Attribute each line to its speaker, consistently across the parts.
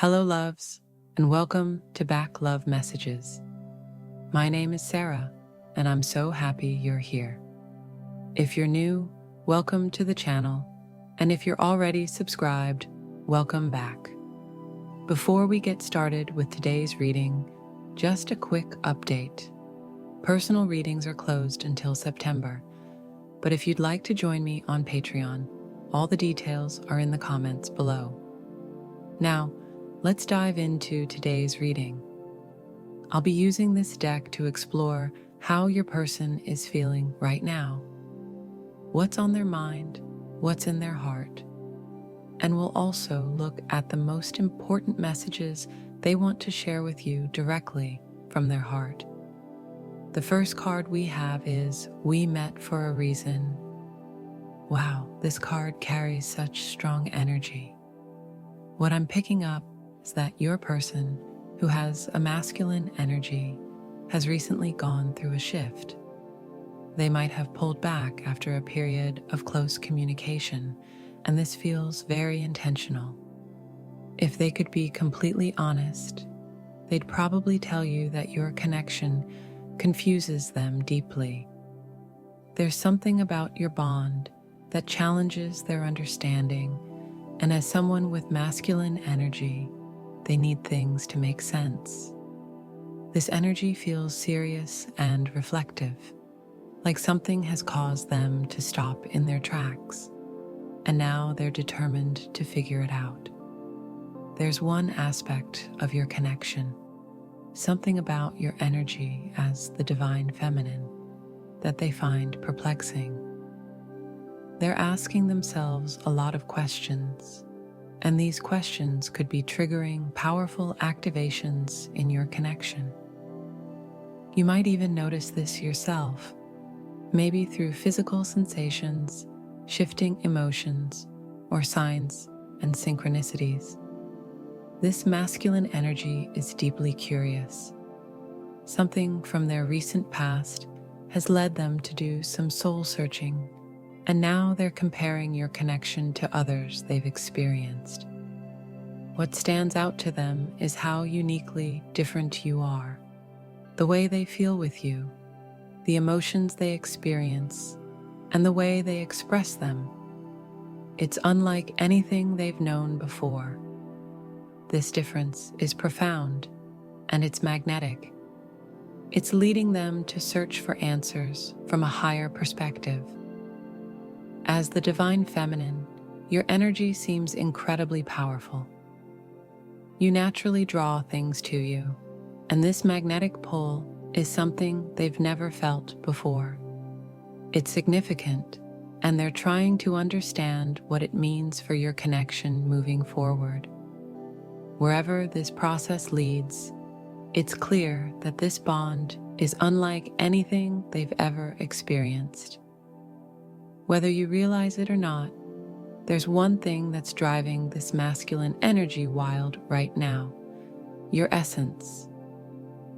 Speaker 1: Hello, loves, and welcome to Back Love Messages. My name is Sarah, and I'm so happy you're here. If you're new, welcome to the channel, and if you're already subscribed, welcome back. Before we get started with today's reading, just a quick update. Personal readings are closed until September, but if you'd like to join me on Patreon, all the details are in the comments below. Now, let's dive into today's reading. I'll be using this deck to explore how your person is feeling right now, what's on their mind, what's in their heart, and we'll also look at the most important messages they want to share with you directly from their heart. The first card we have is We Met for a Reason. Wow, this card carries such strong energy. What I'm picking up is that your person, who has a masculine energy, has recently gone through a shift. They might have pulled back after a period of close communication, and this feels very intentional. If they could be completely honest, they'd probably tell you that your connection confuses them deeply. There's something about your bond that challenges their understanding, and as someone with masculine energy, they need things to make sense. This energy feels serious and reflective, like something has caused them to stop in their tracks, and now they're determined to figure it out. There's one aspect of your connection, something about your energy as the divine feminine, that they find perplexing. They're asking themselves a lot of questions, and these questions could be triggering powerful activations in your connection. You might even notice this yourself, maybe through physical sensations, shifting emotions, or signs and synchronicities. This masculine energy is deeply curious. Something from their recent past has led them to do some soul searching, and now they're comparing your connection to others they've experienced. What stands out to them is how uniquely different you are, the way they feel with you, the emotions they experience, and the way they express them. It's unlike anything they've known before. This difference is profound, and it's magnetic. It's leading them to search for answers from a higher perspective. As the divine feminine, your energy seems incredibly powerful. You naturally draw things to you, and this magnetic pull is something they've never felt before. It's significant, and they're trying to understand what it means for your connection moving forward. Wherever this process leads, it's clear that this bond is unlike anything they've ever experienced. Whether you realize it or not, there's one thing that's driving this masculine energy wild right now: your essence.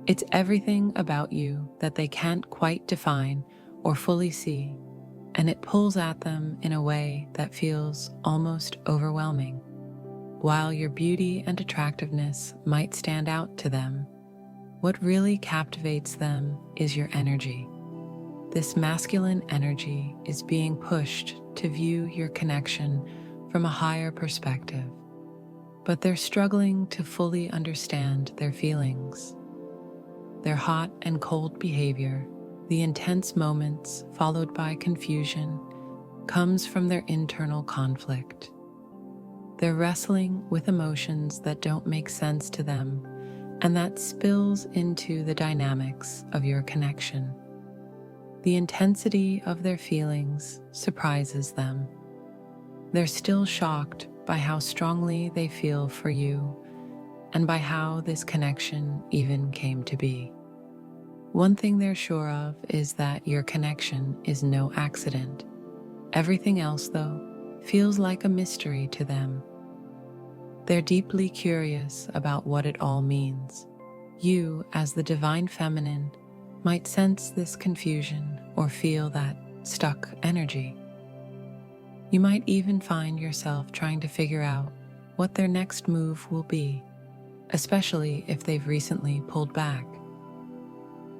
Speaker 1: It's everything about you that they can't quite define or fully see, and it pulls at them in a way that feels almost overwhelming. While your beauty and attractiveness might stand out to them, what really captivates them is your energy. This masculine energy is being pushed to view your connection from a higher perspective, but they're struggling to fully understand their feelings. Their hot and cold behavior, the intense moments followed by confusion, comes from their internal conflict. They're wrestling with emotions that don't make sense to them, and that spills into the dynamics of your connection. The intensity of their feelings surprises them. They're still shocked by how strongly they feel for you and by how this connection even came to be. One thing they're sure of is that your connection is no accident. Everything else, though, feels like a mystery to them. They're deeply curious about what it all means. You, as the divine feminine, might sense this confusion or feel that stuck energy. You might even find yourself trying to figure out what their next move will be, especially if they've recently pulled back.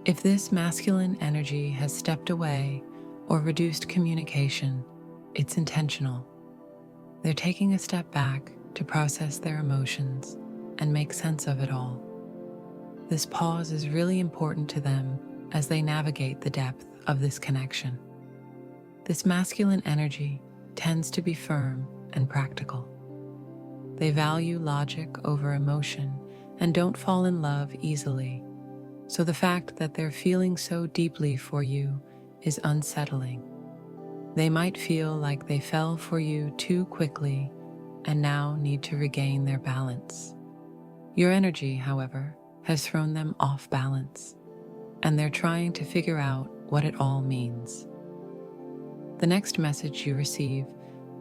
Speaker 1: If this masculine energy has stepped away or reduced communication, it's intentional. They're taking a step back to process their emotions and make sense of it all. This pause is really important to them as they navigate the depth of this connection. This masculine energy tends to be firm and practical. They value logic over emotion and don't fall in love easily, so the fact that they're feeling so deeply for you is unsettling. They might feel like they fell for you too quickly and now need to regain their balance. Your energy, however, has thrown them off balance, and they're trying to figure out what it all means. The next message you receive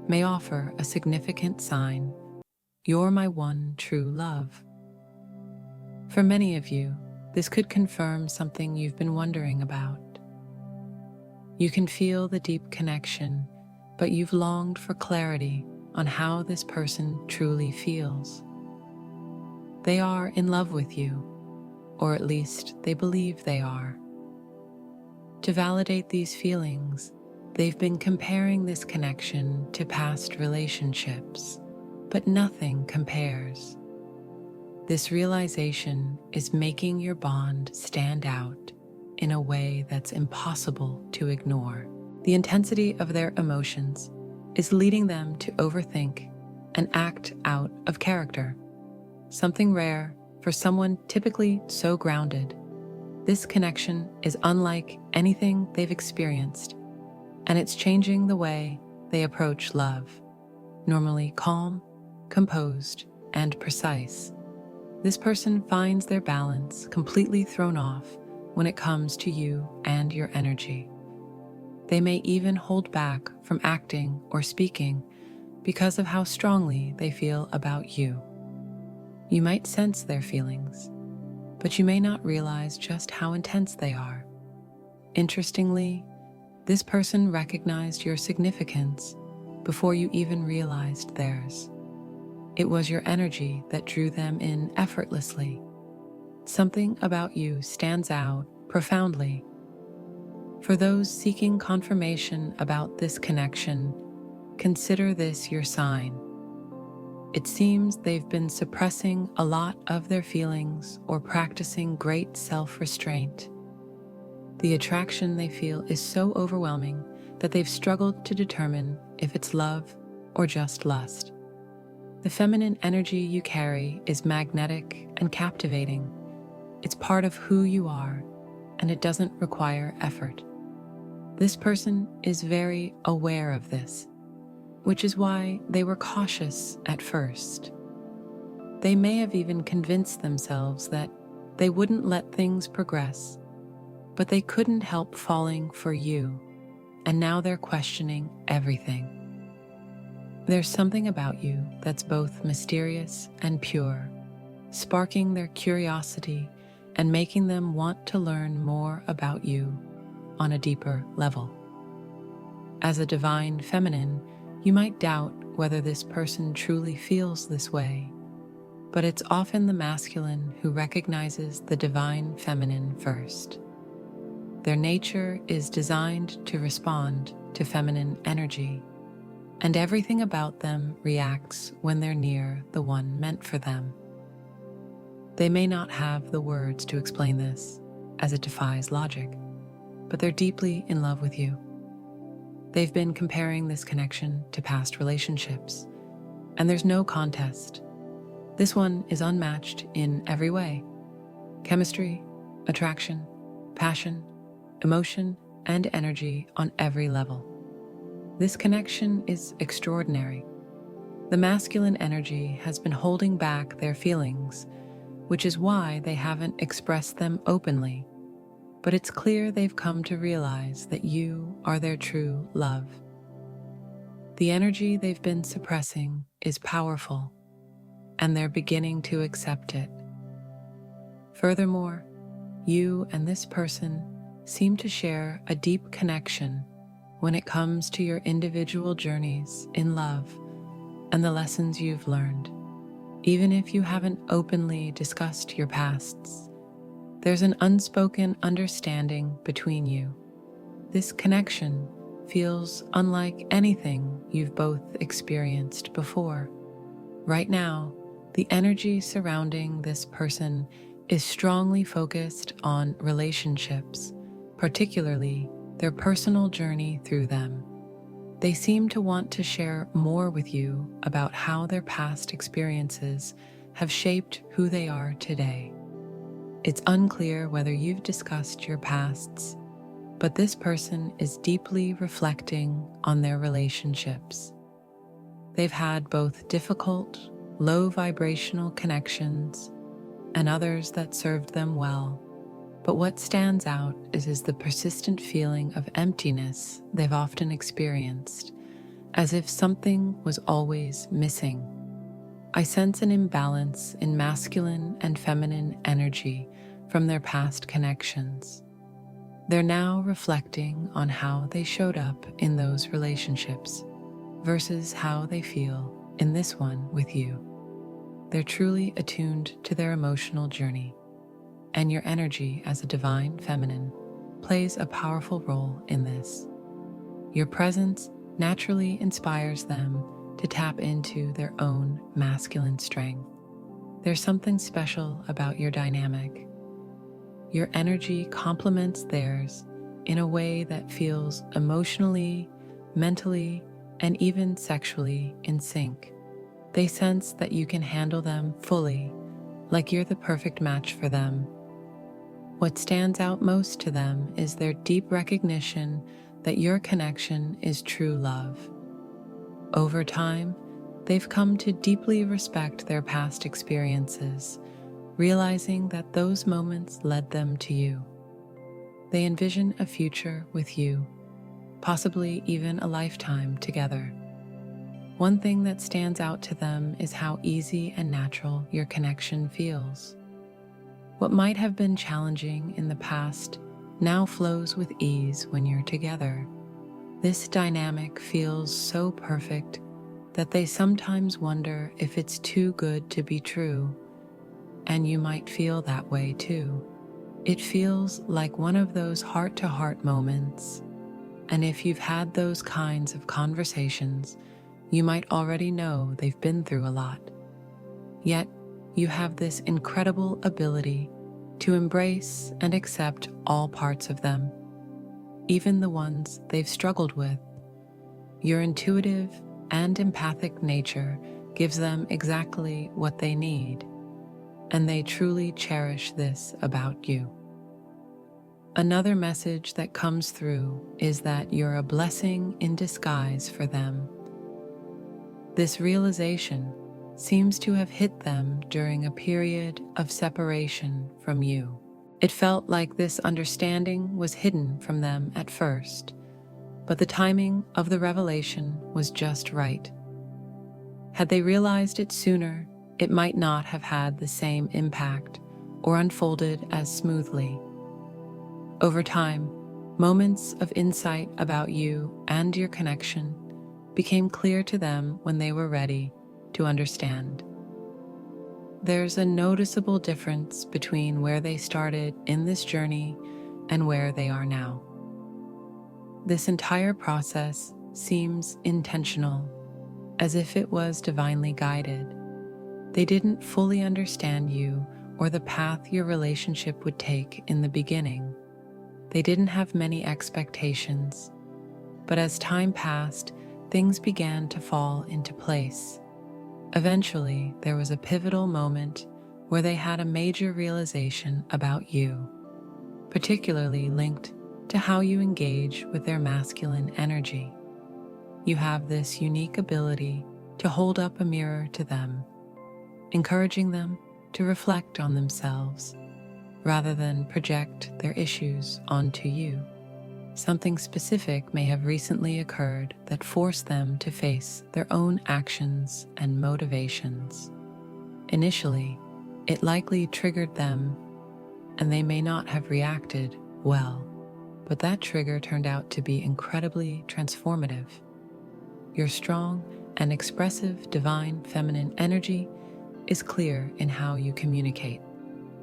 Speaker 1: may offer a significant sign: you're my one true love. For many of you, this could confirm something you've been wondering about. You can feel the deep connection, but you've longed for clarity on how this person truly feels. They are in love with you, or at least they believe they are. To validate these feelings, they've been comparing this connection to past relationships, but nothing compares. This realization is making your bond stand out in a way that's impossible to ignore. The intensity of their emotions is leading them to overthink and act out of character, something rare for someone typically so grounded. This connection is unlike anything they've experienced, and it's changing the way they approach love. Normally calm, composed, and precise, this person finds their balance completely thrown off when it comes to you and your energy. They may even hold back from acting or speaking because of how strongly they feel about you. You might sense their feelings, but you may not realize just how intense they are. Interestingly, this person recognized your significance before you even realized theirs. It was your energy that drew them in effortlessly. Something about you stands out profoundly. For those seeking confirmation about this connection, consider this your sign. It seems they've been suppressing a lot of their feelings or practicing great self-restraint. The attraction they feel is so overwhelming that they've struggled to determine if it's love or just lust. The feminine energy you carry is magnetic and captivating. It's part of who you are, and it doesn't require effort. This person is very aware of this, which is why they were cautious at first. They may have even convinced themselves that they wouldn't let things progress, but they couldn't help falling for you, and now they're questioning everything. There's something about you that's both mysterious and pure, sparking their curiosity and making them want to learn more about you on a deeper level. As a divine feminine, you might doubt whether this person truly feels this way, but it's often the masculine who recognizes the divine feminine first. Their nature is designed to respond to feminine energy, and everything about them reacts when they're near the one meant for them. They may not have the words to explain this, as it defies logic, but they're deeply in love with you. They've been comparing this connection to past relationships, and there's no contest. This one is unmatched in every way: chemistry, attraction, passion, emotion, and energy on every level. This connection is extraordinary. The masculine energy has been holding back their feelings, which is why they haven't expressed them openly. But it's clear they've come to realize that you are their true love. The energy they've been suppressing is powerful, and they're beginning to accept it. Furthermore, you and this person seem to share a deep connection when it comes to your individual journeys in love and the lessons you've learned. Even if you haven't openly discussed your pasts, there's an unspoken understanding between you. This connection feels unlike anything you've both experienced before. Right now, the energy surrounding this person is strongly focused on relationships, particularly their personal journey through them. They seem to want to share more with you about how their past experiences have shaped who they are today. It's unclear whether you've discussed your pasts, but this person is deeply reflecting on their relationships. They've had both difficult, low vibrational connections and others that served them well. But what stands out is the persistent feeling of emptiness they've often experienced, as if something was always missing. I sense an imbalance in masculine and feminine energy from their past connections. They're now reflecting on how they showed up in those relationships versus how they feel in this one with you. They're truly attuned to their emotional journey, and your energy as a divine feminine plays a powerful role in this. Your presence naturally inspires them to tap into their own masculine strength. There's something special about your dynamic. Your energy complements theirs in a way that feels emotionally, mentally, and even sexually in sync. They sense that you can handle them fully, like you're the perfect match for them. What stands out most to them is their deep recognition that your connection is true love. Over time, they've come to deeply respect their past experiences, realizing that those moments led them to you. They envision a future with you, possibly even a lifetime together. One thing that stands out to them is how easy and natural your connection feels. What might have been challenging in the past now flows with ease when you're together. This dynamic feels so perfect that they sometimes wonder if it's too good to be true, and you might feel that way too. It feels like one of those heart-to-heart moments, and if you've had those kinds of conversations, you might already know they've been through a lot. Yet, you have this incredible ability to embrace and accept all parts of them, even the ones they've struggled with. Your intuitive and empathic nature gives them exactly what they need, and they truly cherish this about you. Another message that comes through is that you're a blessing in disguise for them. This realization seems to have hit them during a period of separation from you. It felt like this understanding was hidden from them at first, but the timing of the revelation was just right. Had they realized it sooner, it might not have had the same impact or unfolded as smoothly. Over time, moments of insight about you and your connection became clear to them when they were ready to understand. There's a noticeable difference between where they started in this journey and where they are now. This entire process seems intentional, as if it was divinely guided. They didn't fully understand you or the path your relationship would take in the beginning. They didn't have many expectations, but as time passed, things began to fall into place. Eventually, there was a pivotal moment where they had a major realization about you, particularly linked to how you engage with their masculine energy. You have this unique ability to hold up a mirror to them, encouraging them to reflect on themselves rather than project their issues onto you. Something specific may have recently occurred that forced them to face their own actions and motivations. Initially, it likely triggered them, and they may not have reacted well, but that trigger turned out to be incredibly transformative. Your strong and expressive divine feminine energy is clear in how you communicate,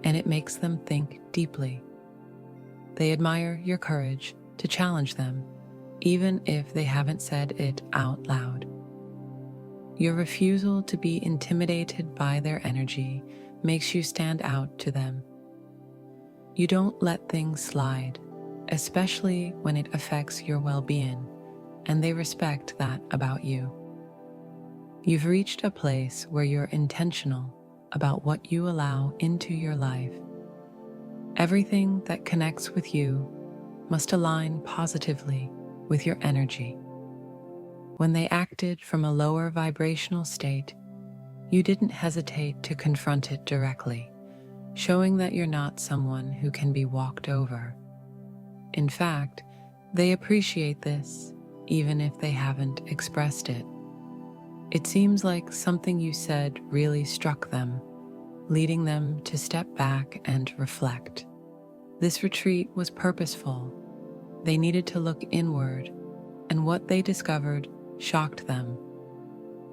Speaker 1: and it makes them think deeply. They admire your courage to challenge them, even if they haven't said it out loud. Your refusal to be intimidated by their energy makes you stand out to them. You don't let things slide, especially when it affects your well-being, and they respect that about you. You've reached a place where you're intentional about what you allow into your life. Everything that connects with you must align positively with your energy. When they acted from a lower vibrational state, you didn't hesitate to confront it directly, showing that you're not someone who can be walked over. In fact, they appreciate this, even if they haven't expressed it. It seems like something you said really struck them, leading them to step back and reflect. This retreat was purposeful. They needed to look inward, and what they discovered shocked them.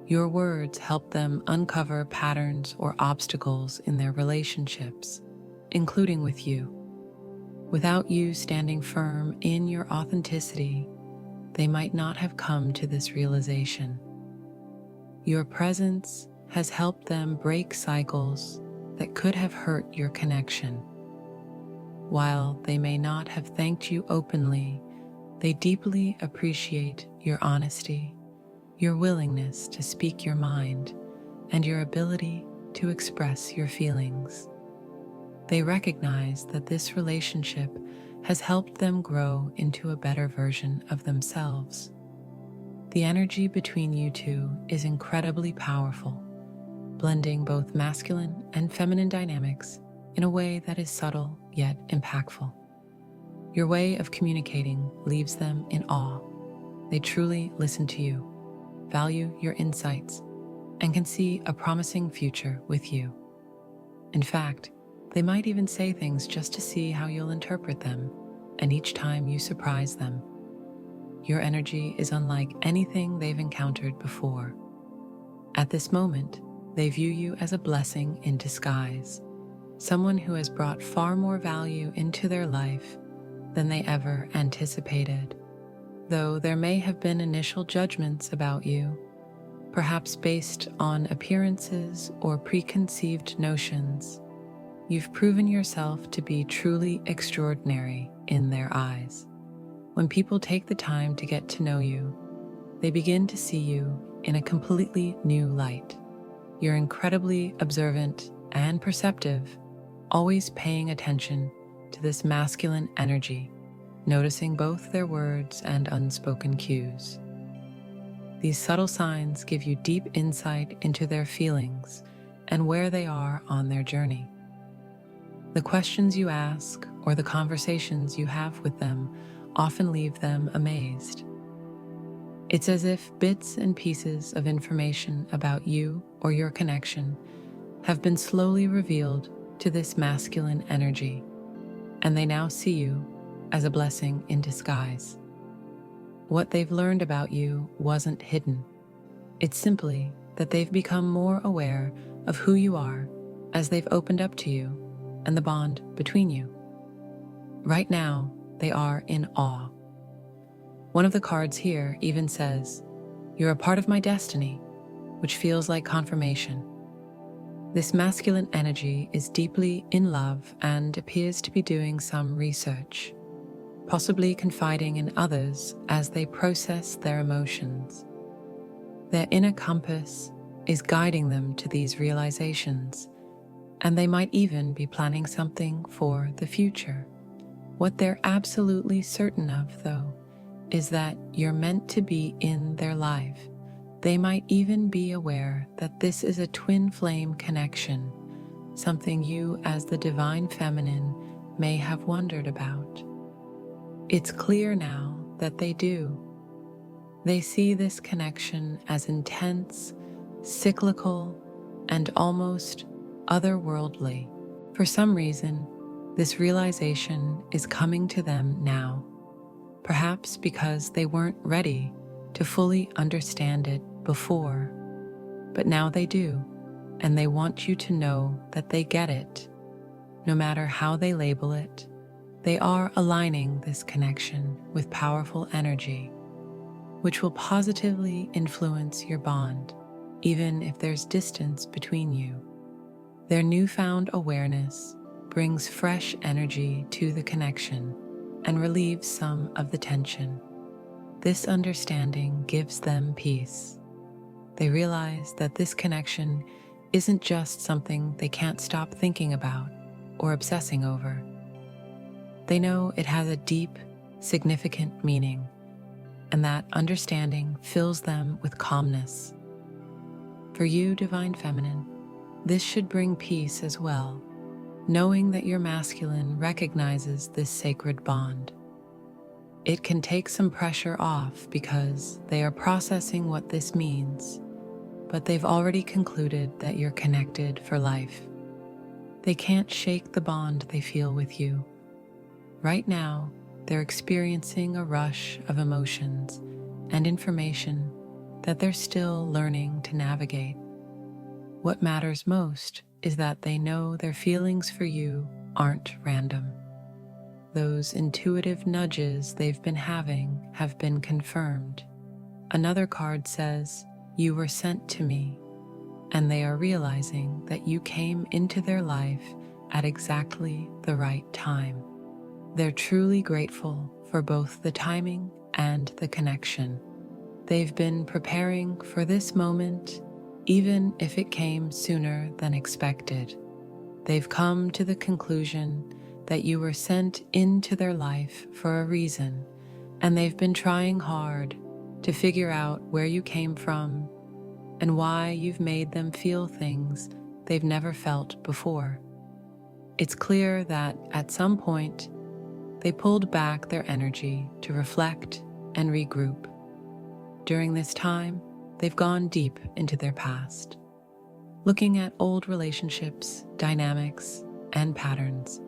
Speaker 1: Your words helped them uncover patterns or obstacles in their relationships, including with you. Without you standing firm in your authenticity, they might not have come to this realization. Your presence has helped them break cycles that could have hurt your connection. While they may not have thanked you openly, they deeply appreciate your honesty, your willingness to speak your mind, and your ability to express your feelings. They recognize that this relationship has helped them grow into a better version of themselves. The energy between you two is incredibly powerful, blending both masculine and feminine dynamics in a way that is subtle yet impactful. Your way of communicating leaves them in awe. They truly listen to you, value your insights, and can see a promising future with you. In fact, they might even say things just to see how you'll interpret them, and each time you surprise them. Your energy is unlike anything they've encountered before. At this moment, they view you as a blessing in disguise, someone who has brought far more value into their life than they ever anticipated. Though there may have been initial judgments about you, perhaps based on appearances or preconceived notions, you've proven yourself to be truly extraordinary in their eyes. When people take the time to get to know you, they begin to see you in a completely new light. You're incredibly observant and perceptive, always paying attention to this masculine energy, noticing both their words and unspoken cues. These subtle signs give you deep insight into their feelings and where they are on their journey. The questions you ask or the conversations you have with them often leave them amazed. It's as if bits and pieces of information about you or your connection have been slowly revealed to this masculine energy, and they now see you as a blessing in disguise. What they've learned about you wasn't hidden. It's simply that they've become more aware of who you are as they've opened up to you and the bond between you. Right now, they are in awe. One of the cards here even says, "You're a part of my destiny," which feels like confirmation. This masculine energy is deeply in love and appears to be doing some research, possibly confiding in others as they process their emotions. Their inner compass is guiding them to these realizations, and they might even be planning something for the future. What they're absolutely certain of, though, is that you're meant to be in their life. They might even be aware that this is a twin flame connection, something you as the divine feminine may have wondered about. It's clear now that they do. They see this connection as intense, cyclical, and almost otherworldly. For some reason, this realization is coming to them now, perhaps because they weren't ready to fully understand it before, but now they do. and they want you to know that they get it. No matter how they label it, they are aligning this connection with powerful energy, which will positively influence your bond, even if there's distance between you. Their newfound awareness brings fresh energy to the connection and relieves some of the tension. This understanding gives them peace. They realize that this connection isn't just something they can't stop thinking about or obsessing over. They know it has a deep, significant meaning, and that understanding fills them with calmness. For you, Divine Feminine, this should bring peace as well, knowing that your masculine recognizes this sacred bond. It can take some pressure off because they are processing what this means, but they've already concluded that you're connected for life. They can't shake the bond they feel with you. Right now, they're experiencing a rush of emotions and information that they're still learning to navigate. What matters most is that they know their feelings for you aren't random. Those intuitive nudges they've been having have been confirmed. Another card says, "You were sent to me," and they are realizing that you came into their life at exactly the right time. They're truly grateful for both the timing and the connection. They've been preparing for this moment, even if it came sooner than expected. They've come to the conclusion that you were sent into their life for a reason, and they've been trying hard to figure out where you came from and why you've made them feel things they've never felt before. It's clear that at some point, they pulled back their energy to reflect and regroup. During this time, they've gone deep into their past, looking at old relationships, dynamics, and patterns.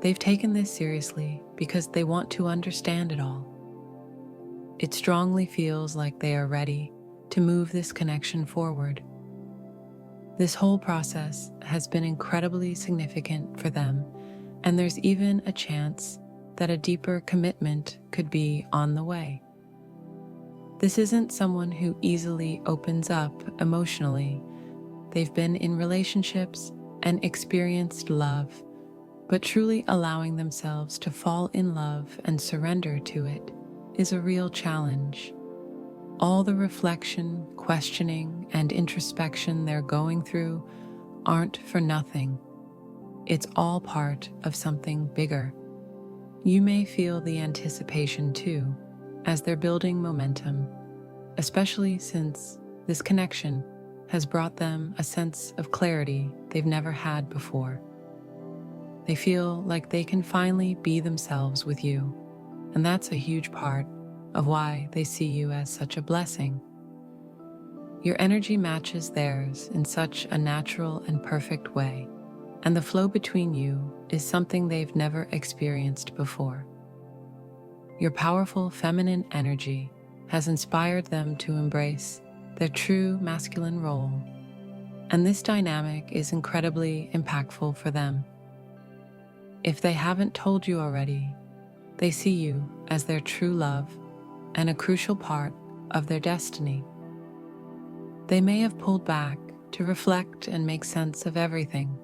Speaker 1: They've taken this seriously because they want to understand it all. It strongly feels like they are ready to move this connection forward. This whole process has been incredibly significant for them, and there's even a chance that a deeper commitment could be on the way. This isn't someone who easily opens up emotionally. They've been in relationships and experienced love, but truly allowing themselves to fall in love and surrender to it is a real challenge. All the reflection, questioning, and introspection they're going through aren't for nothing. It's all part of something bigger. You may feel the anticipation too, as they're building momentum, especially since this connection has brought them a sense of clarity they've never had before. They feel like they can finally be themselves with you, and that's a huge part of why they see you as such a blessing. Your energy matches theirs in such a natural and perfect way, and the flow between you is something they've never experienced before. Your powerful feminine energy has inspired them to embrace their true masculine role, and this dynamic is incredibly impactful for them. If they haven't told you already, they see you as their true love and a crucial part of their destiny. They may have pulled back to reflect and make sense of everything,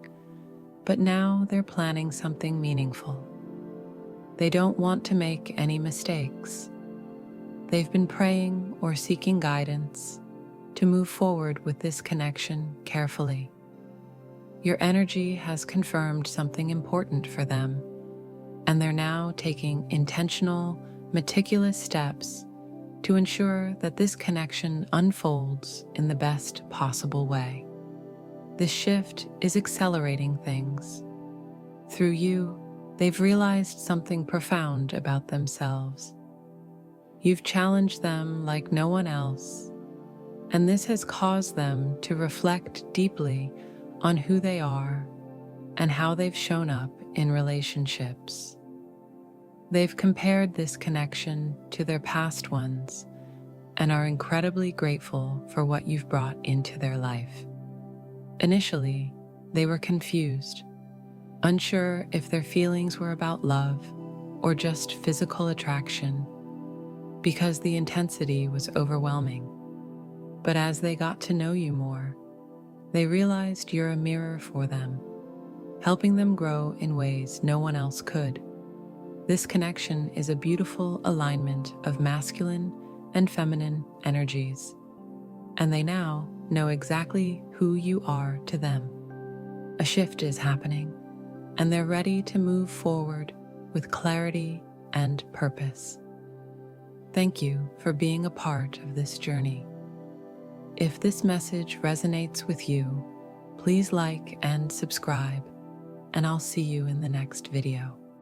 Speaker 1: but now they're planning something meaningful. They don't want to make any mistakes. They've been praying or seeking guidance to move forward with this connection carefully. Your energy has confirmed something important for them, and they're now taking intentional, meticulous steps to ensure that this connection unfolds in the best possible way. This shift is accelerating things. Through you, they've realized something profound about themselves. You've challenged them like no one else, and this has caused them to reflect deeply on who they are and how they've shown up in relationships. They've compared this connection to their past ones and are incredibly grateful for what you've brought into their life. Initially, they were confused, unsure if their feelings were about love or just physical attraction, because the intensity was overwhelming. But as they got to know you more, they realized you're a mirror for them, helping them grow in ways no one else could. This connection is a beautiful alignment of masculine and feminine energies, and they now know exactly who you are to them. A shift is happening, and they're ready to move forward with clarity and purpose. Thank you for being a part of this journey. If this message resonates with you, please like and subscribe, and I'll see you in the next video.